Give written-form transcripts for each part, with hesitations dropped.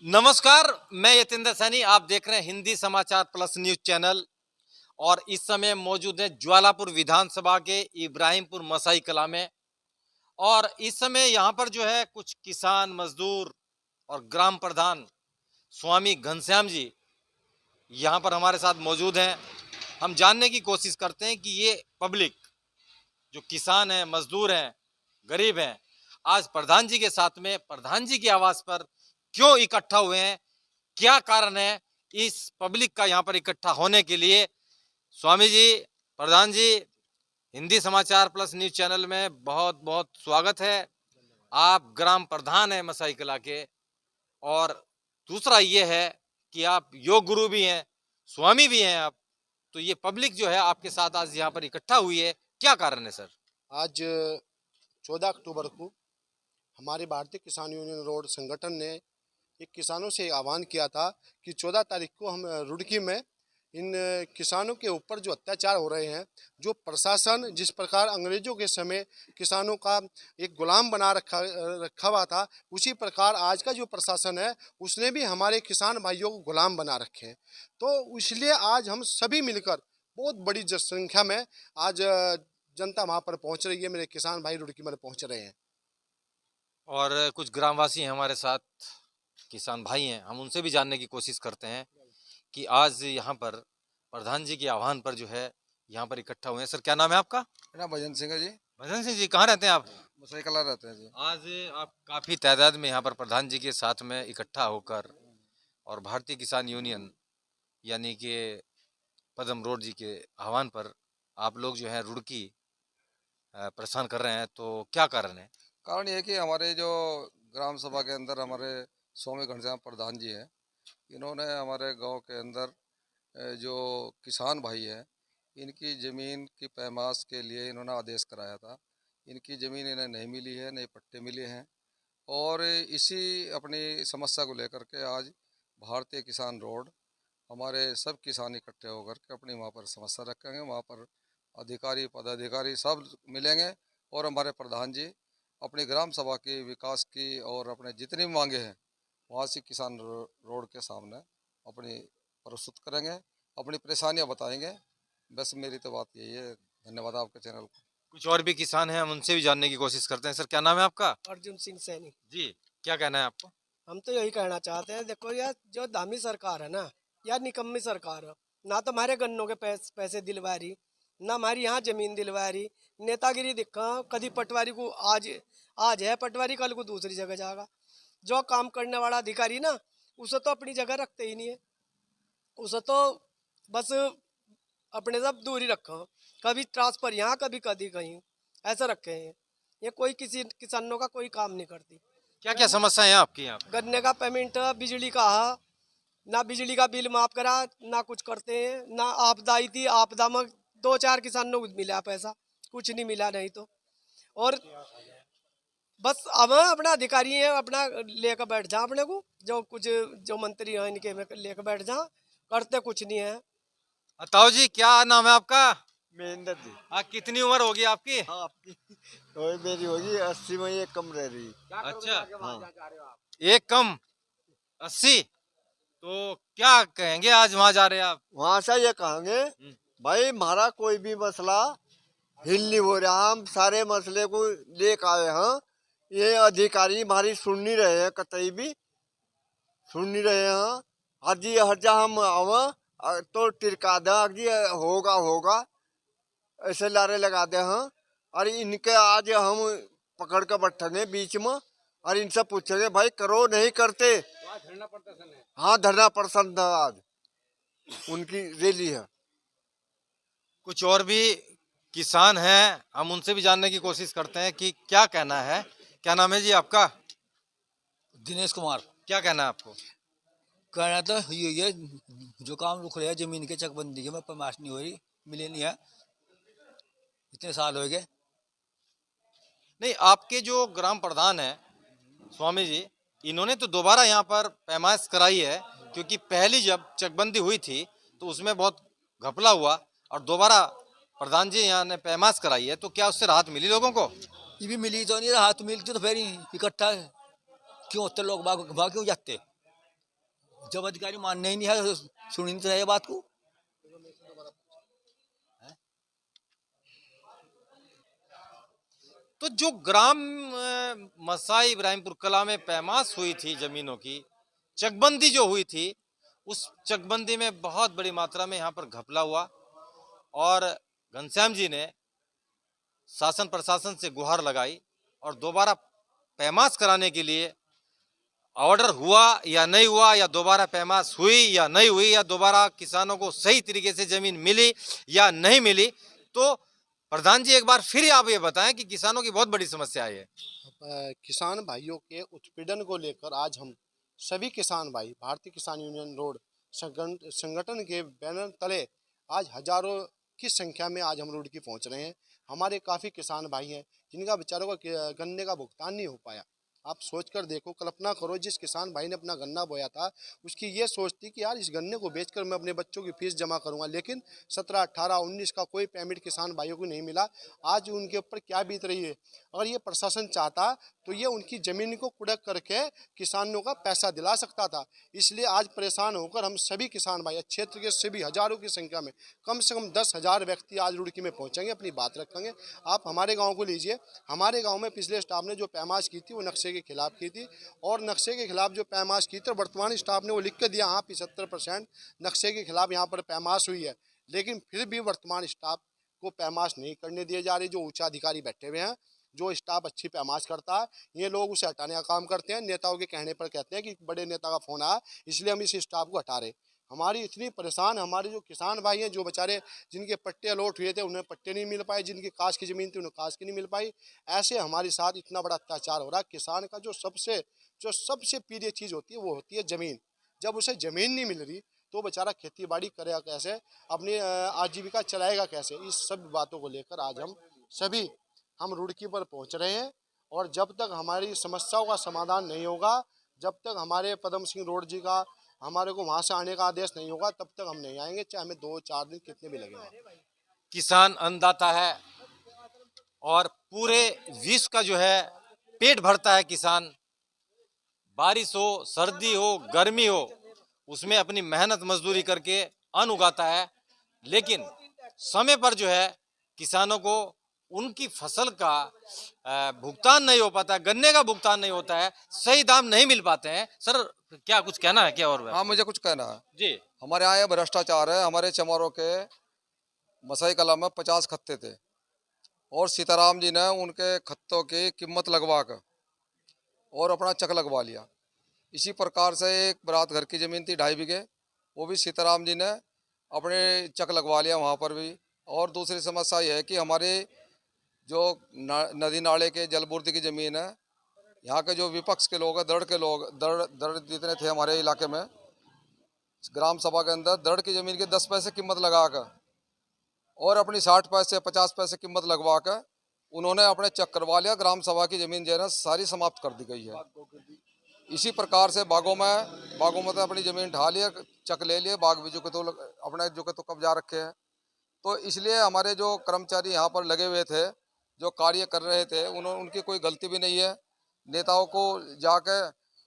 नमस्कार, मैं यतेंद्र सैनी। आप देख रहे हैं हिंदी समाचार प्लस न्यूज चैनल और इस समय मौजूद है ज्वालापुर विधानसभा के इब्राहिमपुर मसाई कला में। और इस समय यहाँ पर जो है कुछ किसान मजदूर और ग्राम प्रधान स्वामी घनश्याम जी यहाँ पर हमारे साथ मौजूद हैं। हम जानने की कोशिश करते हैं कि ये पब्लिक जो किसान हैं, मजदूर हैं, गरीब हैं, आज प्रधान जी के साथ में प्रधान जी की आवाज पर क्यों इकट्ठा हुए हैं, क्या कारण है इस पब्लिक का यहाँ पर इकट्ठा होने के लिए। स्वामी जी, प्रधान जी, हिंदी समाचार प्लस न्यूज चैनल में बहुत बहुत स्वागत है। आप ग्राम प्रधान हैं मसाई कला के, और दूसरा ये है कि आप योग गुरु भी हैं, स्वामी भी हैं आप। तो ये पब्लिक जो है आपके साथ आज यहाँ पर इकट्ठा हुई है, क्या कारण है सर? आज 14 अक्टूबर को हमारे भारतीय किसान यूनियन रोड संगठन ने एक किसानों से आह्वान किया था कि 14 तारीख को हम रुड़की में इन किसानों के ऊपर जो अत्याचार हो रहे हैं, जो प्रशासन जिस प्रकार अंग्रेजों के समय किसानों का एक गुलाम बना रखा हुआ था, उसी प्रकार आज का जो प्रशासन है उसने भी हमारे किसान भाइयों को गुलाम बना रखे हैं। तो इसलिए आज हम सभी मिलकर बहुत बड़ी संख्या में आज जनता वहाँ पर पहुँच रही है। मेरे किसान भाई रुड़की में पहुँच रहे हैं। और कुछ ग्रामवासी हैं हमारे साथ, किसान भाई हैं, हम उनसे भी जानने की कोशिश करते हैं कि आज यहाँ पर प्रधान जी के आह्वान पर जो है यहाँ पर इकट्ठा हुए हैं। सर, क्या नाम है आपका? मेरा नाम भजन सिंह है जी। भजन सिंह जी, कहाँ रहते हैं आप? मसाई कला रहते हैं जी। आज आप काफी तादाद में यहाँ पर प्रधान जी के साथ में इकट्ठा होकर और भारतीय किसान यूनियन यानी कि पदम रोड जी के आह्वान पर आप लोग जो है रुड़की प्रस्थान कर रहे हैं, तो क्या कारण है? कारण ये है कि हमारे जो ग्राम सभा के अंदर हमारे स्वामी घनश्याम प्रधान जी हैं, इन्होंने हमारे गांव के अंदर जो किसान भाई हैं, इनकी ज़मीन की पैमाश के लिए इन्होंने आदेश कराया था। इनकी ज़मीन इन्हें नहीं मिली है, नए पट्टे मिले हैं, और इसी अपनी समस्या को लेकर के आज भारतीय किसान रोड हमारे सब किसान इकट्ठे होकर के अपनी वहाँ पर समस्या रखेंगे। वहाँ पर अधिकारी पदाधिकारी सब मिलेंगे और हमारे प्रधान जी अपनी ग्राम सभा की विकास की और अपने जितनी भी मांगे हैं वहाँ से किसान रोड के सामने अपनी प्रस्तुत करेंगे, अपनी परेशानियाँ बताएंगे। बस मेरी तो बात यही है। धन्यवाद आपके चैनल को। कुछ और भी किसान हैं, हम उनसे भी जानने की कोशिश करते हैं। सर, क्या नाम है आपका? अर्जुन सिंह सैनी। जी, क्या कहना है आपको? हम तो यही कहना चाहते हैं, देखो यार, जो दामी सरकार है ना, यार निकम्मी सरकार है। ना तो हमारे गन्नों के पैसे दिलवा रही, ना हमारी यहाँ जमीन दिलवा रही। नेतागिरी दिखा, कभी पटवारी को आज आज है पटवारी, कल को दूसरी जगह जाएगा। जो काम करने वाला अधिकारी ना, उसे तो अपनी जगह रखते ही नहीं है। उसे तो बस अपने सब दूरी रखा, कभी ट्रांसफर यहाँ, कभी कभी कहीं, ऐसा रखे हैं। ये कोई किसी किसानों का कोई काम नहीं करती। क्या क्या समस्याएं हैं आपकी यहाँ पे? गन्ने का पेमेंट, बिजली का है ना, बिजली का बिल माफ करा ना, कुछ करते हैं ना। आपदा आई थी, आपदा में 2-4 किसानों को मिला पैसा, कुछ नहीं मिला। नहीं तो और बस अब अपना अधिकारी है, अपना लेकर बैठ जा, अपने को जो कुछ जो मंत्री हैं इनके में लेकर बैठ जा, करते कुछ नहीं है। ताऊ जी, क्या नाम है आपका? महेंद्र जी। कितनी उम्र होगी आपकी? हाँ, आपकी वही मेरी होगी 80 में, एक कम रह रही। अच्छा, हाँ। एक कम 80। तो क्या कहेंगे, आज वहां जा रहे हैं आप? वहाँ से ये कहेंगे भाई हमारा कोई भी मसला हिल नहीं हो रहा, हम सारे मसले को लेकर आए हैं। ये अधिकारी हमारी सुन नहीं रहे हैं, कतई भी सुन नहीं रहे हैं। हर जा हम आवा तो टिरका दे जी, होगा होगा ऐसे लारे लगा दे हैं। और इनके आज हम पकड़ कर बैठेंगे बीच में और इनसे पूछेंगे भाई करो नहीं करते। हाँ, धरना प्रदर्शन था आज, उनकी रैली है। कुछ और भी किसान हैं, हम उनसे भी जानने की कोशिश करते हैं कि क्या कहना है। क्या नाम है जी आपका? दिनेश कुमार। क्या कहना है आपको? कहना तो ये जो काम रुक रहे हैं जमीन के चकबंदी के में पैमाश नहीं हो रही, मिले नहीं है, इतने साल हो गए। नहीं, आपके जो ग्राम प्रधान हैं स्वामी जी, इन्होंने तो दोबारा यहाँ पर पैमाइश कराई है, क्योंकि पहली जब चकबंदी हुई थी तो उसमें बहुत घपला हुआ, और दोबारा प्रधान जी यहाँ ने पैमाइश कराई है, तो क्या उससे राहत मिली लोगों को? ये भी मिली तो नहीं, राहत मिलती तो फिर इकट्ठा क्यों होते लोग, भाग भाग क्यों जाते। जब अधिकारी मानने ही नहीं है, सुन ही नहीं रहे बात को। तो जो ग्राम मसाई इब्राहिमपुर कला में पैमाश हुई थी जमीनों की, चकबंदी जो हुई थी, उस चकबंदी में बहुत बड़ी मात्रा में यहाँ पर घपला हुआ और घनश्याम जी ने शासन प्रशासन से गुहार लगाई और दोबारा पैमाश कराने के लिए ऑर्डर हुआ या नहीं हुआ, या दोबारा पैमाश हुई या नहीं हुई, या दोबारा किसानों को सही तरीके से जमीन मिली या नहीं मिली। तो प्रधान जी एक बार फिर आप ये बताएं कि किसानों की बहुत बड़ी समस्या है। किसान भाइयों के उत्पीड़न को लेकर आज हम सभी किसान भाई भारतीय किसान यूनियन रोड संगठन के बैनर तले आज हजारों की संख्या में आज हम रुड़की पहुंच रहे हैं। हमारे काफ़ी किसान भाई हैं जिनका बेचारों का गन्ने का भुगतान नहीं हो पाया। आप सोच कर देखो, कल्पना करो, जिस किसान भाई ने अपना गन्ना बोया था उसकी ये सोच थी कि यार इस गन्ने को बेचकर मैं अपने बच्चों की फीस जमा करूंगा, लेकिन 17, 18, 19 का कोई पेमेंट किसान भाइयों को नहीं मिला। आज उनके ऊपर क्या बीत रही है। अगर ये प्रशासन चाहता तो ये उनकी ज़मीन को कुड़क करके किसानों का पैसा दिला सकता था। इसलिए आज परेशान होकर हम सभी किसान भाई क्षेत्र के सभी हजारों की संख्या में कम से कम 10,000 व्यक्ति आज रुड़की में पहुंचेंगे, अपनी बात रखेंगे। आप हमारे गाँव को लीजिए, हमारे गाँव में पिछले स्टाफ ने जो पैमाश की थी वो नक्शे के खिलाफ की थी, और नक्शे के खिलाफ जो पैमाश की थी वर्तमान स्टाफ ने वो लिख के दिया, हाँ 75% नक्शे के खिलाफ यहाँ पर पैमाश हुई है, लेकिन फिर भी वर्तमान स्टाफ को पैमाश नहीं करने दिए जा रही। जो उच्च अधिकारी बैठे हुए हैं, जो स्टाफ अच्छी पैमाश करता है, ये लोग उसे हटाने का काम करते हैं। नेताओं के कहने पर कहते हैं कि बड़े नेता का फोन आया इसलिए हम इस स्टाफ को हटा रहे। हमारी इतनी परेशान, हमारे जो किसान भाई हैं, जो बेचारे जिनके पट्टे अलॉट हुए थे उन्हें पट्टे नहीं मिल पाए, जिनकी काश की ज़मीन थी उन्हें काश की नहीं मिल पाई। ऐसे हमारे साथ इतना बड़ा अत्याचार हो रहा है। किसान का जो सबसे प्रिय चीज़ होती है वो होती है ज़मीन। जब उसे ज़मीन नहीं मिल रही तो बेचारा खेती बाड़ी करेगा कैसे, अपनी आजीविका चलाएगा कैसे। इस सब बातों को लेकर आज हम रुड़की पर पहुंच रहे हैं, और जब तक हमारी समस्याओं का समाधान नहीं होगा, जब तक हमारे पदम सिंह रोड जी का हमारे को वहां से आने का आदेश नहीं होगा, तब तक हम नहीं आएंगे, चाहे हमें 2-4 दिन कितने भी लगेंगे। किसान अन्नदाता है और पूरे विश्व का जो है पेट भरता है किसान। बारिश हो, सर्दी हो, गर्मी हो, उसमें अपनी मेहनत मजदूरी करके अन्न उगाता है, लेकिन समय पर जो है किसानों को उनकी फसल का भुगतान नहीं हो पाता, गन्ने का भुगतान नहीं होता है, सही दाम नहीं मिल पाते हैं। सर क्या कुछ कहना है क्या? और हाँ, मुझे कुछ कहना है जी। हमारे यहाँ ये भ्रष्टाचार है। हमारे चमारों के मसाई कला में 50 खत्ते थे, और सीताराम जी ने उनके खत्तों की कीमत लगवा कर और अपना चक लगवा लिया। इसी प्रकार से एक बारात घर की ज़मीन थी 2.5 बीघे, वो भी सीताराम जी ने अपने चक लगवा लिया वहाँ पर भी। और दूसरी समस्या ये है कि हमारे जो नदी नाले के जलपूर्ति की ज़मीन है, यहाँ के जो विपक्ष के लोग हैं, दड़ जितने थे हमारे इलाके में, ग्राम सभा के अंदर दड़ की ज़मीन की 10 पैसे कीमत लगा कर और अपनी 60 पैसे 50 पैसे कीमत लगवा कर उन्होंने अपने चक करवा लिया। ग्राम सभा की ज़मीन जो है ना सारी समाप्त कर दी गई है। इसी प्रकार से बागों में तो अपनी ज़मीन ढा लिया, चक ले लिए, बाग भी जो के तो अपने जो के तो कब्जा रखे हैं। तो इसलिए हमारे जो कर्मचारी यहाँ पर लगे हुए थे, जो कार्य कर रहे थे, उनकी कोई गलती भी नहीं है। नेताओं को जाके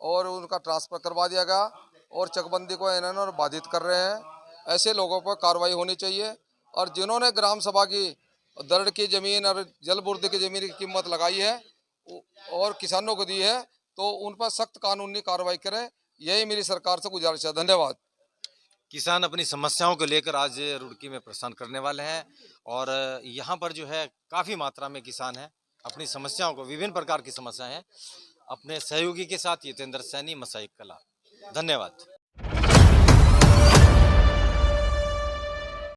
और उनका ट्रांसफ़र करवा दिया गया, और चकबंदी को इन्होंने बाधित कर रहे हैं। ऐसे लोगों पर कार्रवाई होनी चाहिए, और जिन्होंने ग्राम सभा की दर्द की ज़मीन और जलपूर्ति की ज़मीन की कीमत लगाई है और किसानों को दी है, तो उन पर सख्त कानूनी कार्रवाई करें। यही मेरी सरकार से गुजारिश है। धन्यवाद। किसान अपनी समस्याओं को लेकर आज रुड़की में प्रस्थान करने वाले हैं, और यहाँ पर जो है काफ़ी मात्रा में किसान हैं, अपनी समस्याओं को, विभिन्न प्रकार की समस्याएं हैं, अपने सहयोगी के साथ। जितेंद्र सैनी, मसाई कला। धन्यवाद।